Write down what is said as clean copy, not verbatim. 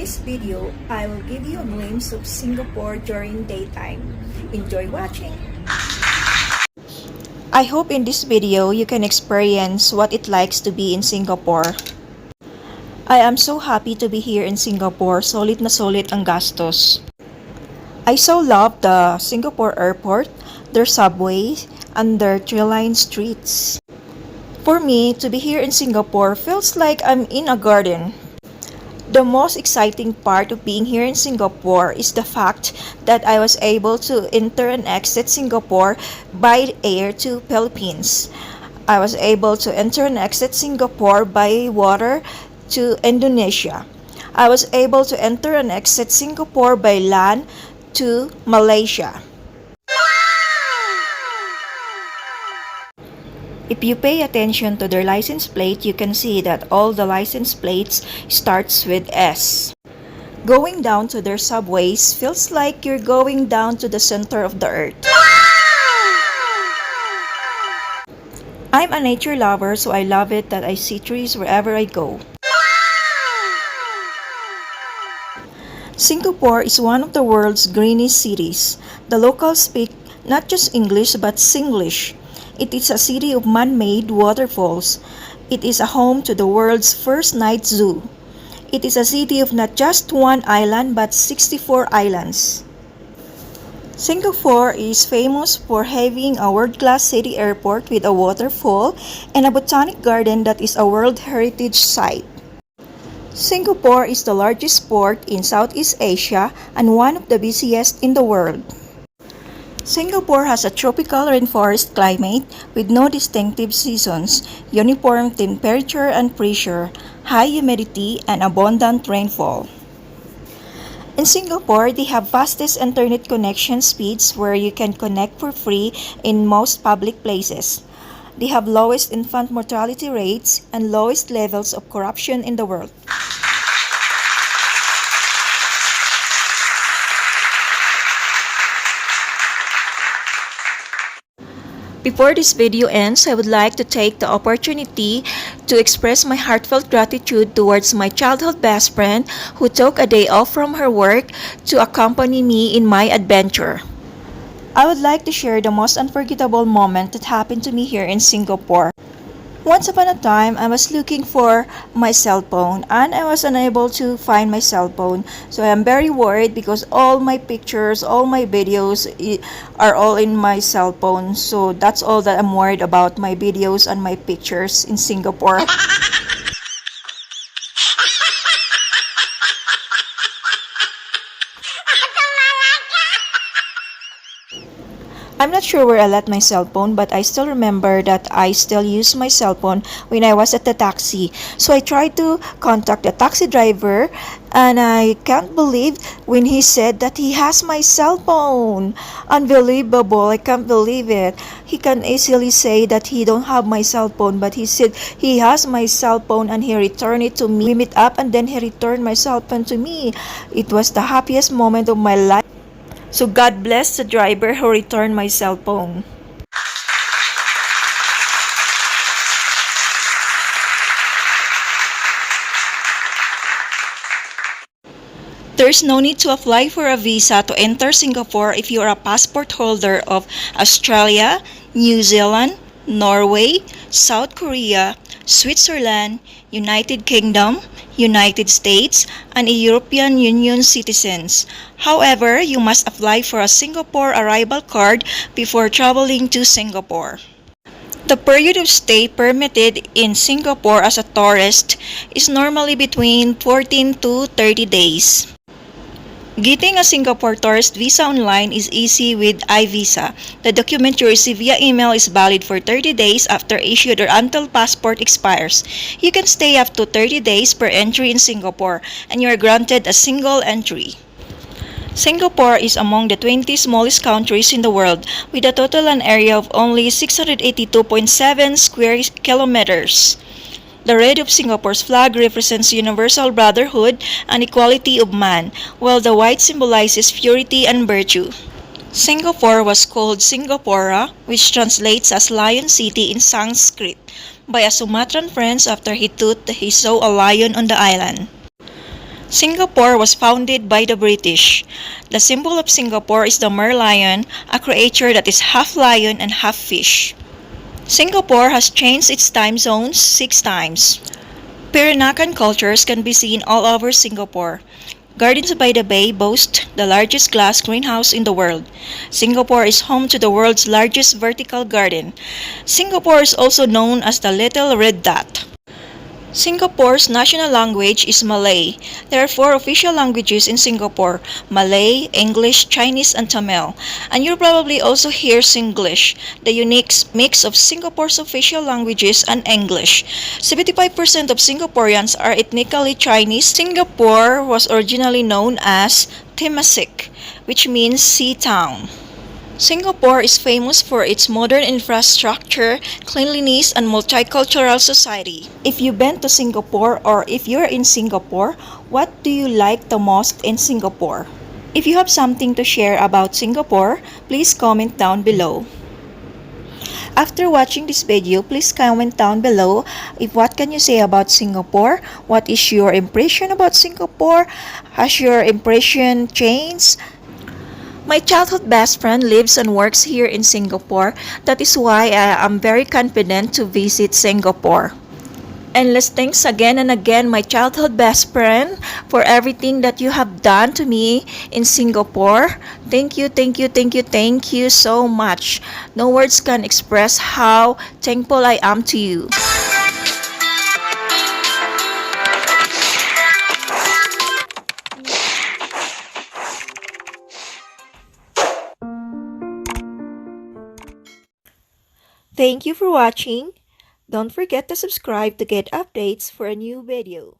this video, I will give you a glimpse of Singapore during daytime. Enjoy watching! I hope in this video you can experience what it likes to be in Singapore. I am so happy to be here in Singapore. Solid na solid ang gastos. I so love the Singapore airport, their subways, and their tree-lined streets. For me, to be here in Singapore feels like I'm in a garden. The most exciting part of being here in Singapore is the fact that I was able to enter and exit Singapore by air to Philippines. I was able to enter and exit Singapore by water to Indonesia. I was able to enter and exit Singapore by land to Malaysia. If you pay attention to their license plate, you can see that all the license plates starts with S. Going down to their subways feels like you're going down to the center of the earth. I'm a nature lover, so I love it that I see trees wherever I go. Singapore is one of the world's greenest cities. The locals speak not just English but Singlish. It is a city of man-made waterfalls. It is a home to the world's first night zoo. It is a city of not just one island but 64 islands. Singapore is famous for having a world-class city airport with a waterfall and a botanic garden that is a World Heritage Site. Singapore is the largest port in Southeast Asia and one of the busiest in the world. Singapore has a tropical rainforest climate with no distinctive seasons, uniform temperature and pressure, high humidity, and abundant rainfall. In Singapore, they have fastest internet connection speeds where you can connect for free in most public places. They have lowest infant mortality rates and lowest levels of corruption in the world. Before this video ends, I would like to take the opportunity to express my heartfelt gratitude towards my childhood best friend who took a day off from her work to accompany me in my adventure. I would like to share the most unforgettable moment that happened to me here in Singapore. Once upon a time, I was looking for my cell phone and I was unable to find my cell phone. So I am very worried because all my pictures, all my videos are all in my cell phone. So that's all that I'm worried about, my videos and my pictures in Singapore. I'm not sure where I left my cell phone, but I still remember that I still used my cell phone when I was at the taxi. So I tried to contact the taxi driver and I can't believe when he said that he has my cell phone. Unbelievable, I can't believe it. He can easily say that he don't have my cell phone, but he said he has my cell phone and he returned it to me. We meet up and then he returned my cell phone to me. It was the happiest moment of my life. So God bless the driver who returned my cell phone. There's no need to apply for a visa to enter Singapore if you are a passport holder of Australia, New Zealand, Norway, South Korea, Switzerland, United Kingdom, United States, and a European Union citizens. However, you must apply for a Singapore arrival card before traveling to Singapore. The period of stay permitted in Singapore as a tourist is normally between 14 to 30 days. Getting a Singapore tourist visa online is easy with iVisa. The document you receive via email is valid for 30 days after issued or until passport expires. You can stay up to 30 days per entry in Singapore, and you are granted a single entry. Singapore is among the 20 smallest countries in the world, with a total land area of only 682.7 square kilometers. The red of Singapore's flag represents universal brotherhood and equality of man, while the white symbolizes purity and virtue. Singapore was called Singapura, which translates as Lion City in Sanskrit, by a Sumatran prince after he thought he saw a lion on the island. Singapore was founded by the British. The symbol of Singapore is the merlion, a creature that is half lion and half fish. Singapore has changed its time zones 6 times. Peranakan cultures can be seen all over Singapore. Gardens by the Bay boast the largest glass greenhouse in the world. Singapore is home to the world's largest vertical garden. Singapore is also known as the Little Red Dot. Singapore's national language is Malay. There are 4 official languages in Singapore: Malay, English, Chinese, and Tamil. And you'll probably also hear Singlish, the unique mix of Singapore's official languages and English. 75% of Singaporeans are ethnically Chinese. Singapore was originally known as Temasek, which means sea town. Singapore is famous for its modern infrastructure, cleanliness, and multicultural society. If you've been to Singapore or if you're in Singapore, what do you like the most in Singapore? If you have something to share about Singapore, please comment down below. After watching this video, please comment down below if what can you say about Singapore? What is your impression about Singapore? Has your impression changed? My childhood best friend lives and works here in Singapore. That is why I am very confident to visit Singapore. Endless thanks again and again, my childhood best friend, for everything that you have done to me in Singapore. Thank you, thank you, thank you, thank you so much. No words can express how thankful I am to you. Thank you for watching. Don't forget to subscribe to get updates for a new video.